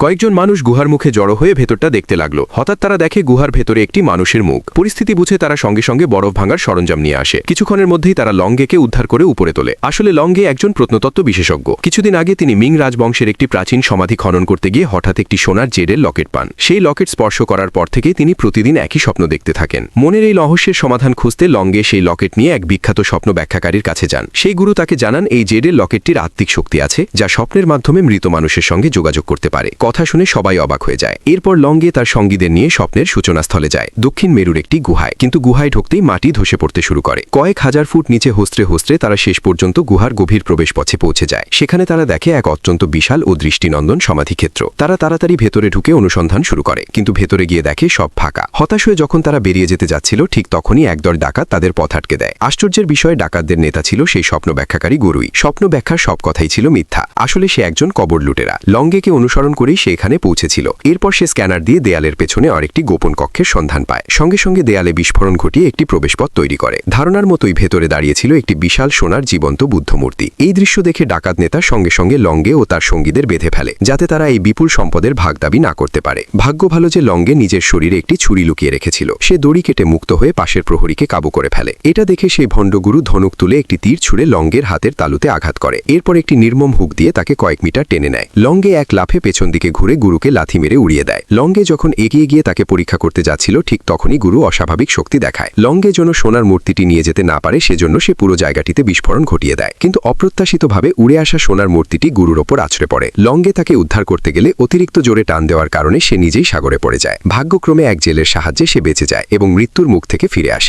কয়েকজন মানুষ গুহার মুখে জড়ো হয়ে ভেতরটা দেখতে লাগলো। হঠাৎ তারা দেখে গুহার ভেতরে একটি মানুষের মুখ। পরিস্থিতি বুঝে তারা সঙ্গে সঙ্গে বরফ ভাঙার সরঞ্জাম নিয়ে আসে। কিছুক্ষণের মধ্যেই তারা লংগেকে উদ্ধার করে উপরে তোলে। আসলে লংগে একজন প্রত্নতত্ত্ব বিশেষজ্ঞ। কিছুদিন আগে তিনি মিং রাজবংশের একটি প্রাচীন সমাধি খনন করতে গিয়ে হঠাৎ একটি সোনার জেডের লকেট পান। সেই লকেট স্পর্শ করার পর থেকেই তিনি প্রতিদিন একই স্বপ্ন দেখতে থাকেন। মনের এই রহস্যের সমাধান খুঁজতে লংগে সেই লকেট নিয়ে এক বিখ্যাত স্বপ্ন ব্যাখ্যাকারীর কাছে যান। সেই গুরু তাকে জানান এই জেডের লকেটটির আত্মিক শক্তি আছে, যা স্বপ্নের মাধ্যমে মৃত মানুষের সঙ্গে যোগাযোগ করতে পারে। কথা শুনে সবাই অবাক হয়ে যায়। এরপর লংগে তার সঙ্গীদের নিয়ে স্বপ্নের সূচনাস্থলে যায়, দক্ষিণ মেরুর একটি গুহায়। কিন্তু গুহায় ঢুকতেই মাটি ধসে পড়তে শুরু করে। কয়েক হাজার ফুট নিচে হস্ত্রে হস্ত্রে তারা শেষ পর্যন্ত গুহার গভীর প্রবেশপথে পৌঁছে যায়। সেখানে তারা দেখে এক অত্যন্ত বিশাল ও দৃষ্টিনন্দন সমাধিক্ষেত্র। তারা তাড়াতাড়ি ভেতরে ঢুকে অনুসন্ধান শুরু করে, কিন্তু ভেতরে গিয়ে দেখে সব ফাঁকা। হতাশ হয়ে যখন তারা বেরিয়ে যেতে যাচ্ছিল, ঠিক তখনই একদল ডাকাত তাদের পথ আটকে দেয়। আশ্চর্যের বিষয়ে ডাকাতদের নেতা ছিল সেই স্বপ্ন ব্যাখ্যাকারী গুরুই। স্বপ্ন ব্যাখ্যার সব কথাই ছিল মিথ্যা। আসলে সে একজন কবর লুটেরা। লংগেকে অনুসরণ করেই সে এখানে পৌঁছেছিল। এরপর সে স্ক্যানার দিয়ে দেয়ালের পেছনে আরেকটি গোপন কক্ষের সন্ধান পায়। সঙ্গে সঙ্গে দেয়ালে বিস্ফোরণ ঘটিয়ে একটি প্রবেশপথ তৈরি করে। ধারণার মতোই ভেতরে দাঁড়িয়েছিল একটি বিশাল সোনার জীবন্ত বুদ্ধমূর্তি। এই দৃশ্য দেখে ডাকাত নেতা সঙ্গে সঙ্গে লংগে ও তার সঙ্গীদের বেঁধে ফেলে, যাতে তারা এই বিপুল সম্পদের ভাগ দাবি না করতে পারে। ভাগ্য ভালো যে লংগে নিজের শরীরে একটি ছুরি লুকিয়ে রেখেছিল। সে দড়ি কেটে মুক্ত হয়ে পাশের প্রহরীকে কাবু করে ফেলে। এটা দেখে সেই ভণ্ডগুরু ধনুক তুলে একটি তীর ছুঁড়ে লংগের হাতের তালুতে আঘাত করে। এরপর একটি নির্মম হুক দিয়ে তাকে কয়েক মিটার টেনে নেয়। লংগে এক লাফে পেছন দিকে ঘুরে গুরুকে লাথি মেরে উড়িয়ে দেয়। লংগে যখন এগিয়ে গিয়ে তাকে পরীক্ষা করতে যাচ্ছিল, ঠিক তখনই গুরু অস্বাভাবিক শক্তি দেখায়। লংগে যেন সোনার মূর্তিটি নিয়ে যেতে না পারে, সেজন্য সে পুরো জায়গাটিতে বিস্ফোরণ ঘটিয়ে দেয়। কিন্তু অপ্রত্যাশিতভাবে উড়ে আসা সোনার মূর্তিটি গুরুর ওপর আছড়ে পড়ে। লংগে তাকে উদ্ধার করতে গেলে অতিরিক্ত জোরে টান দেওয়ার কারণে সে নিজেই সাগরে পড়ে যায়। ভাগ্যক্রমে এক জেলের সাহায্যে সে বেঁচে যায় এবং মৃত্যুর মুখ থেকে ফিরে আসে।